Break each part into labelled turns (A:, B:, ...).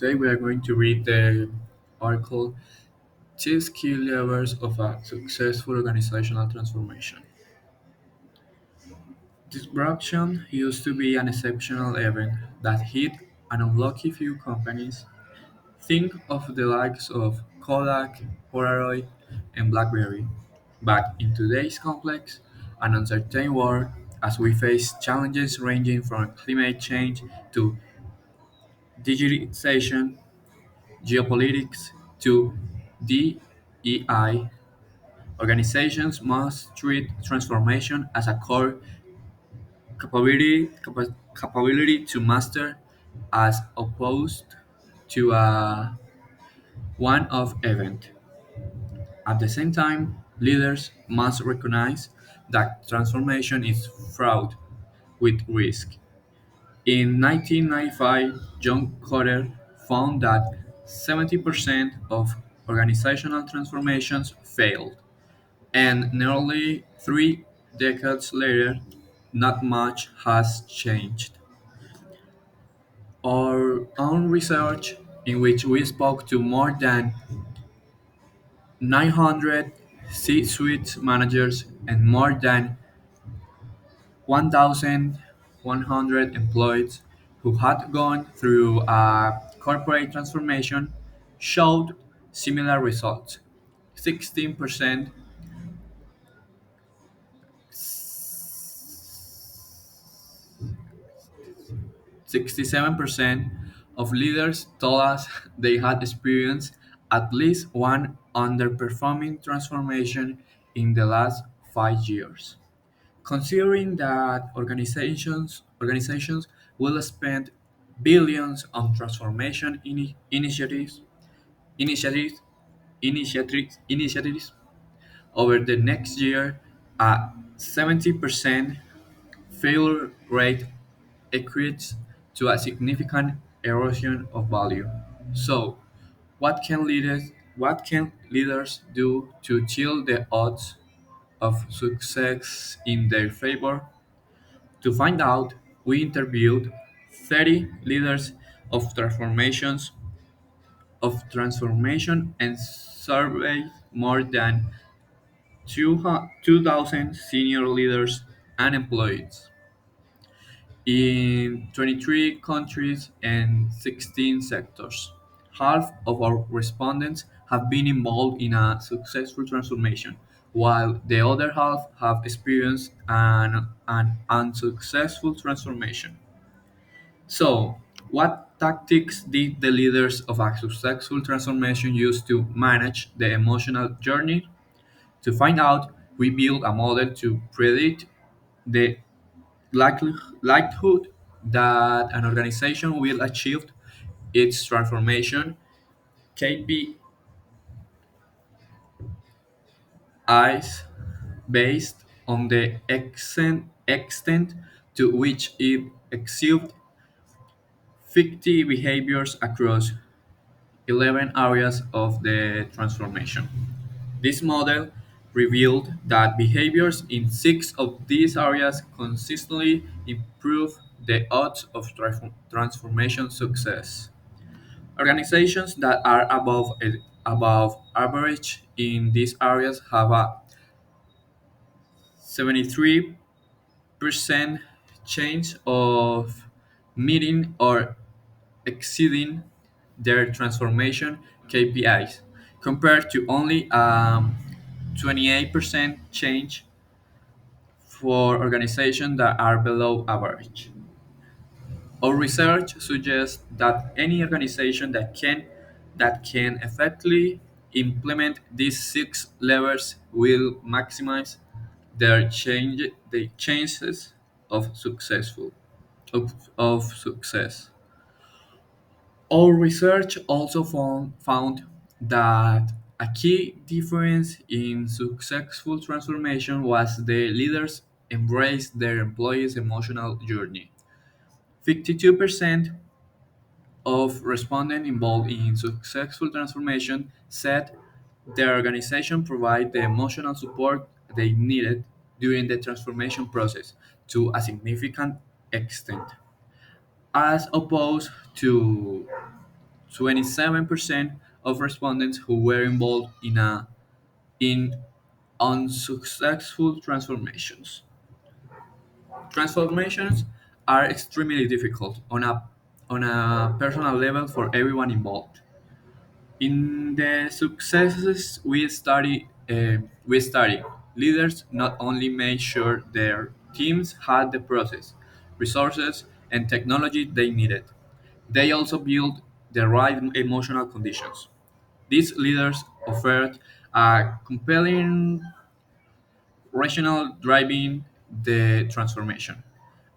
A: Today we are going to read the article 10 Key Levers of a Successful Organizational Transformation. Disruption used to be an exceptional event that hit an unlucky few companies. Think of the likes of Kodak, Polaroid, and BlackBerry. But in today's complex and uncertain world, as we face challenges ranging from climate change to digitization, geopolitics to DEI, organizations must treat transformation as a core capability to master as opposed to a one-off event. At the same time, leaders must recognize that transformation is fraught with risk. In 1995, John Cotter found that 70% of organizational transformations failed, and nearly 3 decades later, not much has changed. Our own research, in which we spoke to more than 900 C-suite managers and more than 1,100 employees who had gone through a corporate transformation, showed similar results. 16%, 67% of leaders told us they had experienced at least one underperforming transformation in the last 5 years. Considering that organizations will spend billions on transformation initiatives, initiatives over the next year, a 70% failure rate equates to a significant erosion of value. So, what can leaders do to tilt the odds of success in their favor? To find out, we interviewed 30 leaders of transformation and surveyed more than 2,000 senior leaders and employees in 23 countries and 16 sectors. Half of our respondents have been involved in a successful transformation, while the other half have experienced an unsuccessful transformation. So, what tactics did the leaders of a successful transformation use to manage the emotional journey? To find out, we built a model to predict the likelihood that an organization will achieve its transformation KPIs based on the extent to which it exceeds 50 behaviors across 11 areas of the transformation. This model revealed that behaviors in 6 of these areas consistently improve the odds of transformation success. Organizations that are above average in these areas have a 73% chance of meeting or exceeding their transformation KPIs, compared to only 28% change for organizations that are below average. Our research suggests that any organization that can effectively implement these 6 levers will maximize the chances of success. Our research also found that a key difference in successful transformation was the leaders embraced their employees' emotional journey. 52% of respondents involved in successful transformation said their organization provided the emotional support they needed during the transformation process to a significant extent, as opposed to 27% of respondents who were involved in unsuccessful transformations. Transformations are extremely difficult on a personal level for everyone involved. In the successes we study, leaders not only made sure their teams had the process, resources, and technology they needed, they also built the right emotional conditions. These leaders offered a compelling rational driving the transformation,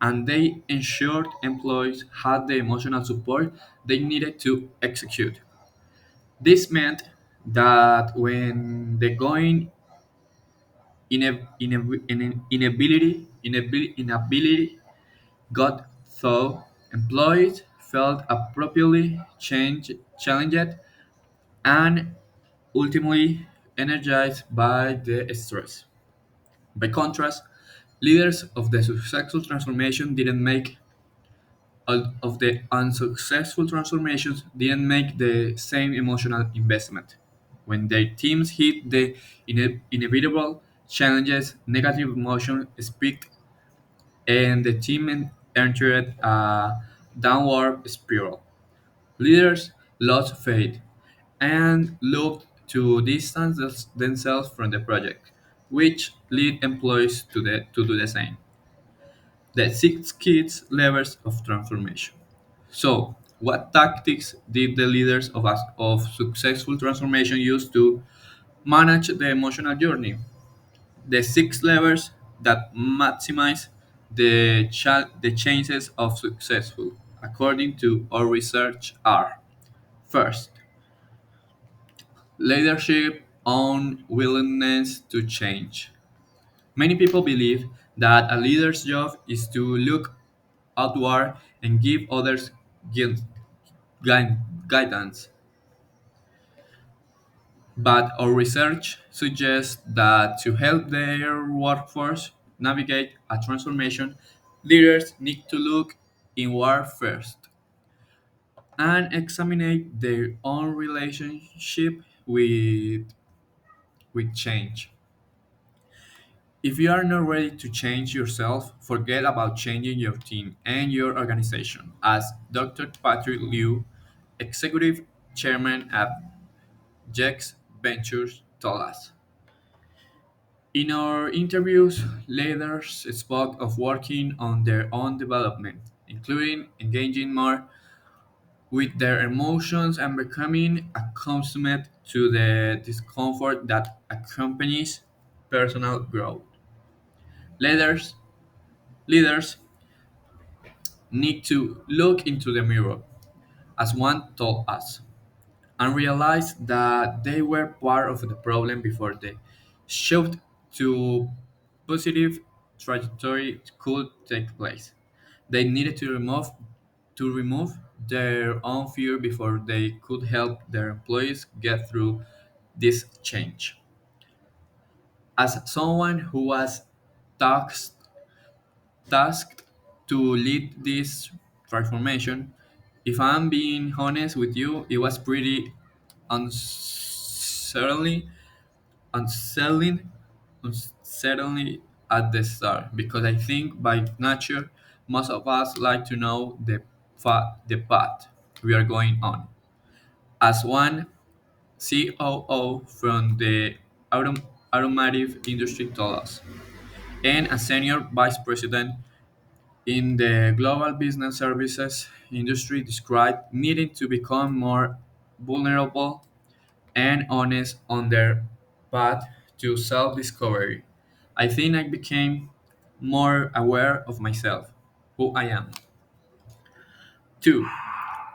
A: and they ensured employees had the emotional support they needed to execute. This meant that when the going inability got through, employees felt appropriately challenged and ultimately energized by the stress. By contrast, leaders of the successful transformation didn't make of the unsuccessful transformations didn't make the same emotional investment. When their teams hit the inevitable challenges, negative emotion spiked and the team entered a downward spiral. Leaders lost faith and looked to distance themselves from the project, which led employees to do the same. The six key levers of transformation. So, what tactics did the leaders of successful transformation use to manage the emotional journey? The six levers that maximize the chances of successful, according to our research, are: first, leadership on willingness to change. Many people believe that a leader's job is to look outward and give others guid- guidance. But our research suggests that to help their workforce navigate a transformation, leaders need to look inward first and examine their own relationship with change. If you are not ready to change yourself, forget about changing your team and your organization, as Dr. Patrick Liu, executive chairman at Jex Ventures, told us. In our interviews, leaders spoke of working on their own development, including engaging more with their emotions and becoming accustomed to the discomfort that accompanies personal growth. Leaders, leaders need to look into the mirror, as one told us, and realize that they were part of the problem before the shift to positive trajectory could take place. They needed to remove their own fear before they could help their employees get through this change. As someone who was tasked tasked to lead this transformation, if I'm being honest with you, it was pretty unsettling, unsettling, unsettling at the start because I think by nature most of us like to know the path we are going on. As one COO from the automotive industry told us, and a senior vice president in the global business services industry described needing to become more vulnerable and honest on their path to self discovery. I think I became more aware of myself, who I am. Two,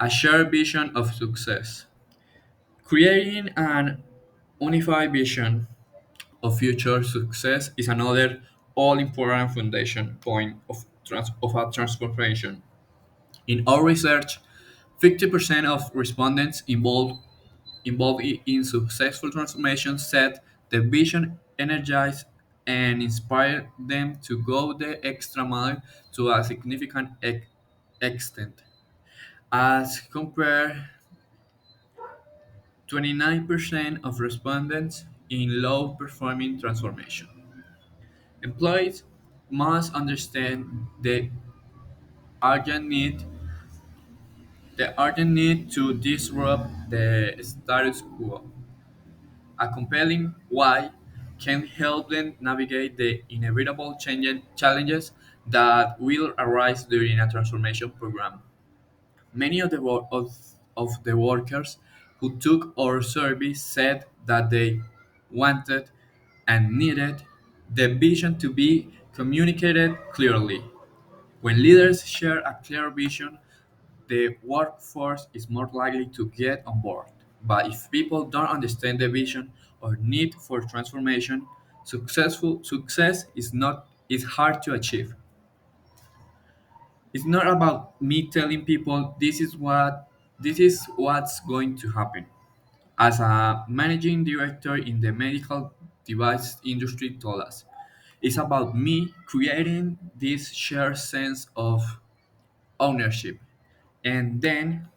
A: a shared vision of success. Creating an unified vision of future success is another all important foundation point of a transformation. In our research, 50% of respondents involved in successful transformation said the vision energized and inspired them to go the extra mile to a significant extent, as compared 29% of respondents in low performing transformation. Employees must understand urgent need the urgent need to disrupt the status quo. A compelling why can help them navigate the inevitable challenges that will arise during a transformation program. Many of of the workers who took our survey said that they wanted and needed the vision to be communicated clearly. When leaders share a clear vision, the workforce is more likely to get on board. But if people don't understand the vision or need for transformation, success is hard to achieve. It's not about me telling people this is what's going to happen. As a managing director in the medical device industry told us, it's about me creating this shared sense of ownership and then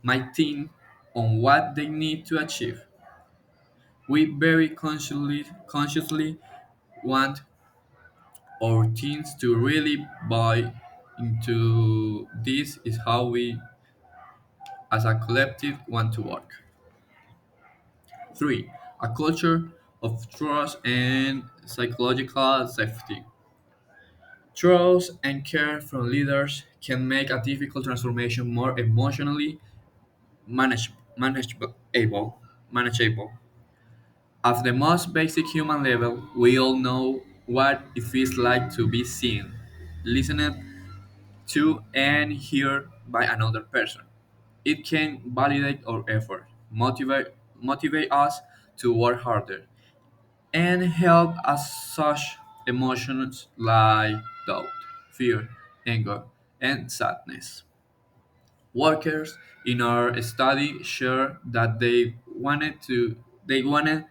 A: my team on what they need to achieve. We very consciously want our teams to really buy into this is how we as a collective want to work. 3. A culture of trust and psychological safety. Trust and care from leaders can make a difficult transformation more emotionally manageable. At the most basic human level, we all know what it feels like to be seen, listened to, and heard by another person. It can validate our effort, motivate us to work harder, and help assuage emotions like doubt, fear, anger, and sadness. Workers in our study share that they wanted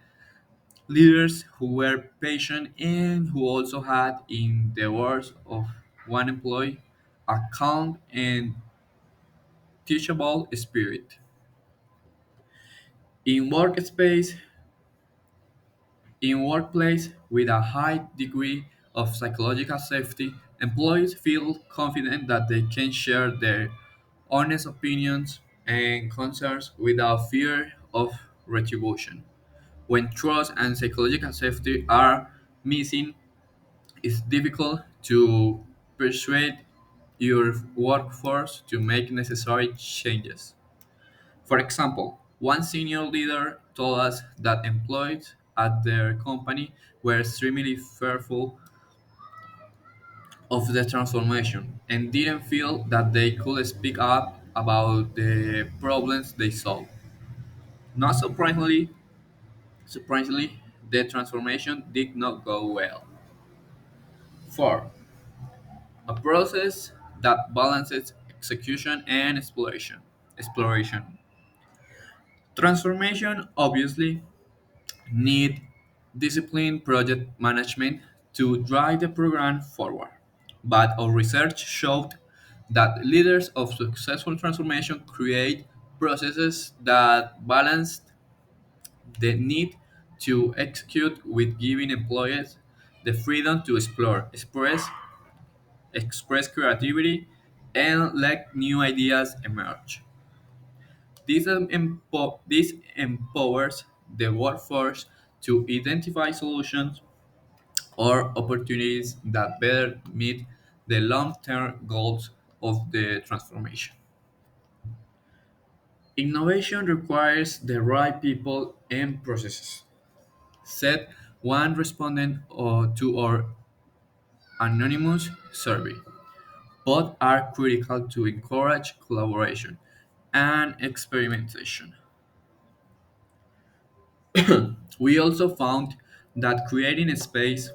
A: leaders who were patient and who also had, in the words of one employee, a calm and teachable spirit. In workspace, in workplace with a high degree of psychological safety, employees feel confident that they can share their honest opinions and concerns without fear of retribution. When trust and psychological safety are missing, it's difficult to persuade your workforce to make necessary changes. For example, one senior leader told us that employees at their company were extremely fearful of the transformation and didn't feel that they could speak up about the problems they saw. Not surprisingly, the transformation did not go well. 4. A process that balances execution and exploration. Transformation obviously need disciplined project management to drive the program forward. But our research showed that leaders of successful transformation create processes that balance the need to execute with giving employees the freedom to express creativity, and let new ideas emerge. This empowers the workforce to identify solutions or opportunities that better meet the long term goals of the transformation. Innovation requires the right people and processes, said one respondent to our anonymous survey. Both are critical to encourage collaboration and experimentation. We also found that creating a space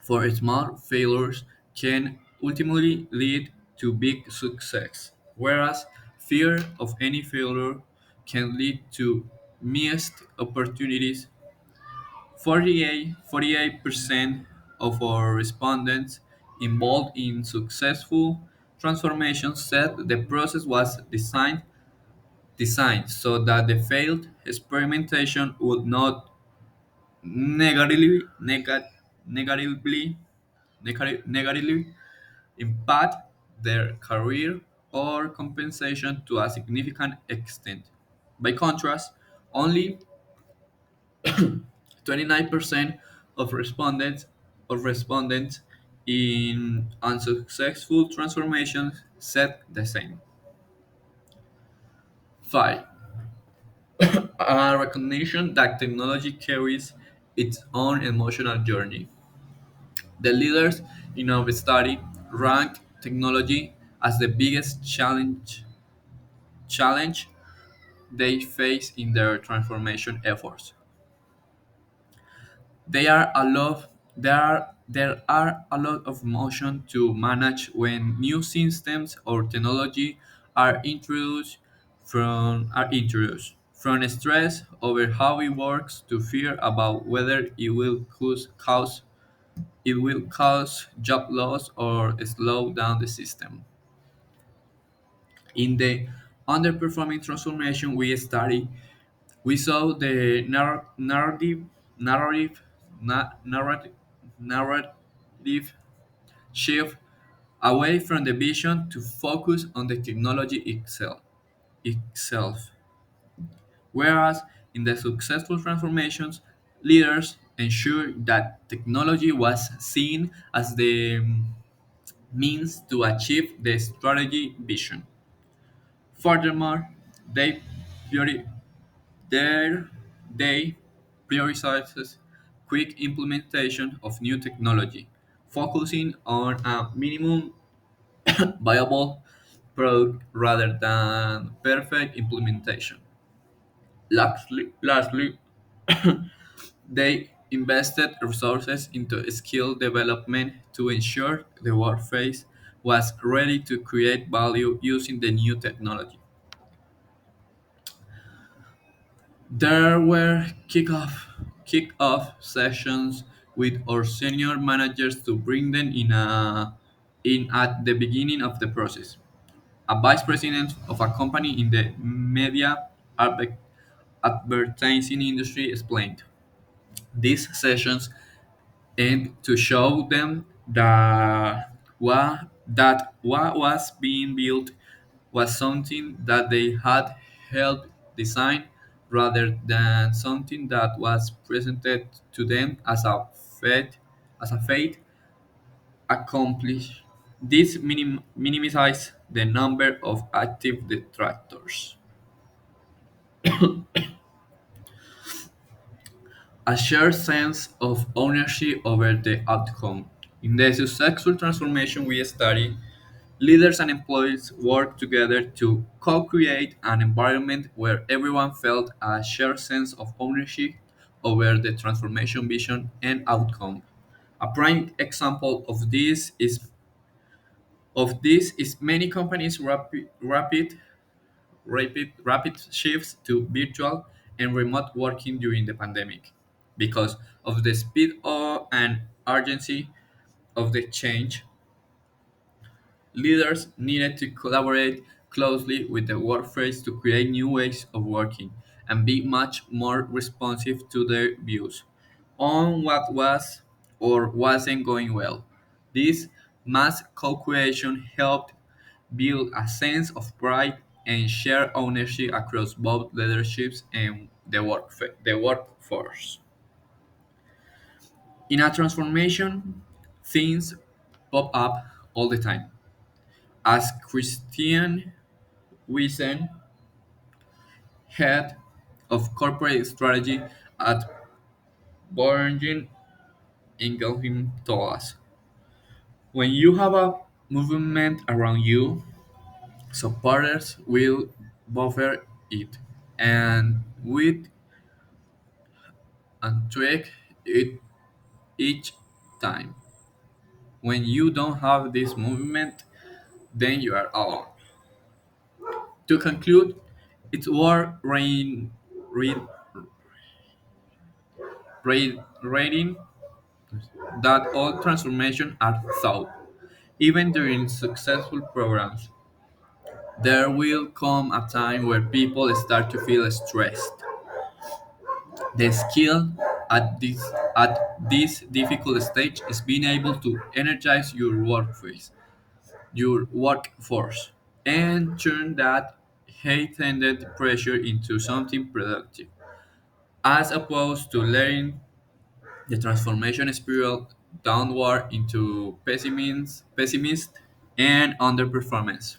A: for small failures can ultimately lead to big success, whereas fear of any failure can lead to missed opportunities. 48% of our respondents involved in successful transformation said the process was designed designed so that the failed experimentation would not negatively, negatively, negatively impact their career or compensation to a significant extent. By contrast, only 29% of respondents in unsuccessful transformations said the same. 5. A recognition that technology carries its own emotional journey. The leaders in our study ranked technology as the biggest challenge they face in their transformation efforts. There are a lot there are a lot of emotion to manage when new systems or technology from stress over how it works to fear about whether it will cause job loss or slow down the system. In the underperforming transformation we study, we saw the narrative, narrative, narrative shift away from the vision to focus on the technology itself. Whereas in the successful transformations, leaders ensured that technology was seen as the means to achieve the strategy vision. Furthermore, they priori- There, they prioritizes quick implementation of new technology, focusing on a minimum viable product rather than perfect implementation. Lastly, they invested resources into skill development to ensure the workforce was ready to create value using the new technology. There were kick-off sessions with our senior managers to bring them in at the beginning of the process. A vice president of a company in the media adver- advertising industry explained. These sessions and to show them that what was being built was something that they had helped design rather than something that was presented to them as a fate accomplished. This minimizes the number of active detractors. A shared sense of ownership over the outcome. In the successful transformation we study, leaders and employees work together to co create an environment where everyone felt a shared sense of ownership over the transformation vision and outcome. A prime example of this is many companies' rapid shifts to virtual and remote working during the pandemic because of the speed and urgency of the change. Leaders needed to collaborate closely with the workforce to create new ways of working and be much more responsive to their views on what was or wasn't going well. This mass co-creation helped build a sense of pride and shared ownership across both leaderships and the workforce. In a transformation, things pop up all the time. As Christian Wiesen, head of corporate strategy at Boehringer Ingelheim, told us, when you have a movement around you, supporters will buffer it and with and tweak it each time. When you don't have this movement, then you are alone. To conclude, it's worth read, reading that all transformations are thought, even during successful programs. There will come a time where people start to feel stressed. The skill at this difficult stage is being able to energize your workforce, and turn that heightened pressure into something productive, as opposed to letting the transformation spiral downward into pessimist and underperformance.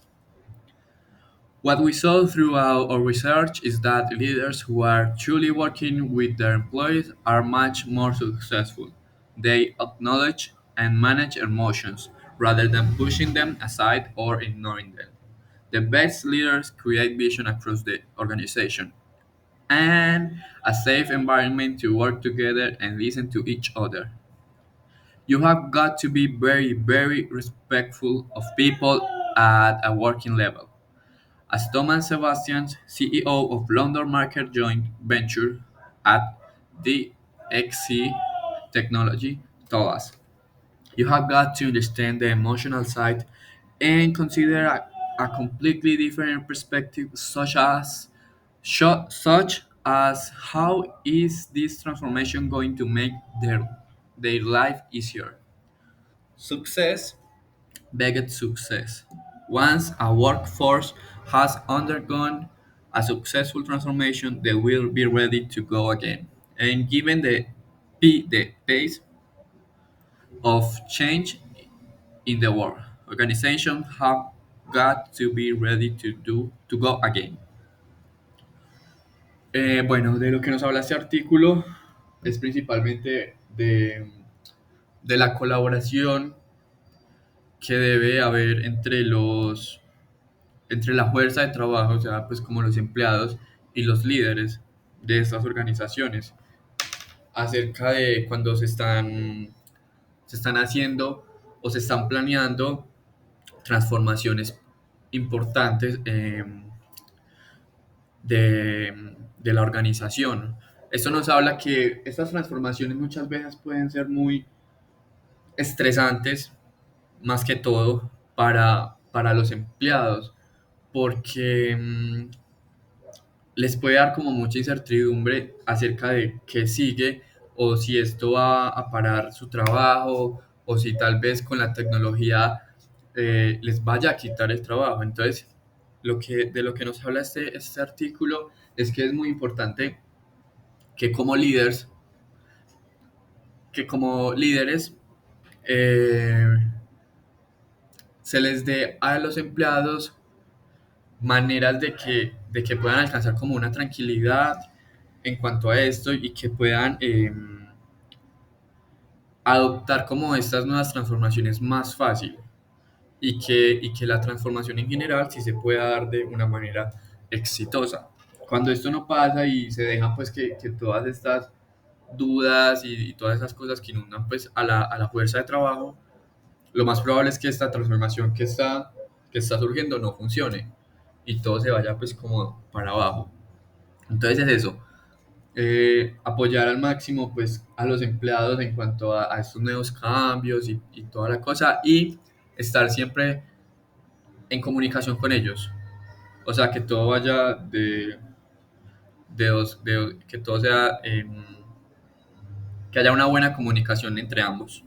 A: What we saw throughout our research is that leaders who are truly working with their employees are much more successful. They acknowledge and manage emotions rather than pushing them aside or ignoring them. The best leaders create vision across the organization and a safe environment to work together and listen to each other. You have got to be very, very respectful of people at a working level. As Thomas Sebastian, CEO of London Market Joint Venture at DXC Technology, told us, you have got to understand the emotional side and consider a completely different perspective, such as how is this transformation going to make their life easier. Success beget success. Once a workforce has undergone a successful transformation, they will be ready to go again. And given the pace of change in the world, organizations have got to be ready to go again. Bueno, de lo que nos habla este artículo es principalmente de la colaboración que debe haber entre la fuerza de trabajo, o sea, pues como los empleados y los líderes de estas organizaciones, acerca de cuando se están haciendo o se están planeando transformaciones importantes de la organización. Esto nos habla que estas transformaciones muchas veces pueden ser muy estresantes, más que todo para los empleados, porque les puede dar como mucha incertidumbre acerca de qué sigue o si esto va a parar su trabajo o si tal vez con la tecnología les vaya a quitar el trabajo. Entonces, de lo que nos habla este artículo es que es muy importante que como líderes, eh, se les dé a los empleados maneras de que puedan alcanzar como una tranquilidad en cuanto a esto y que puedan adoptar como estas nuevas transformaciones más fácil y que la transformación en general sí se pueda dar de una manera exitosa. Cuando esto no pasa y se dejan pues que todas estas dudas y todas esas cosas que inundan pues a la fuerza de trabajo, lo más probable es que esta transformación que está surgiendo no funcione y todo se vaya pues como para abajo. Entonces es eso, apoyar al máximo pues a los empleados en cuanto a estos nuevos cambios y toda la cosa y estar siempre en comunicación con ellos. O sea, que todo vaya que todo sea, que haya una buena comunicación entre ambos.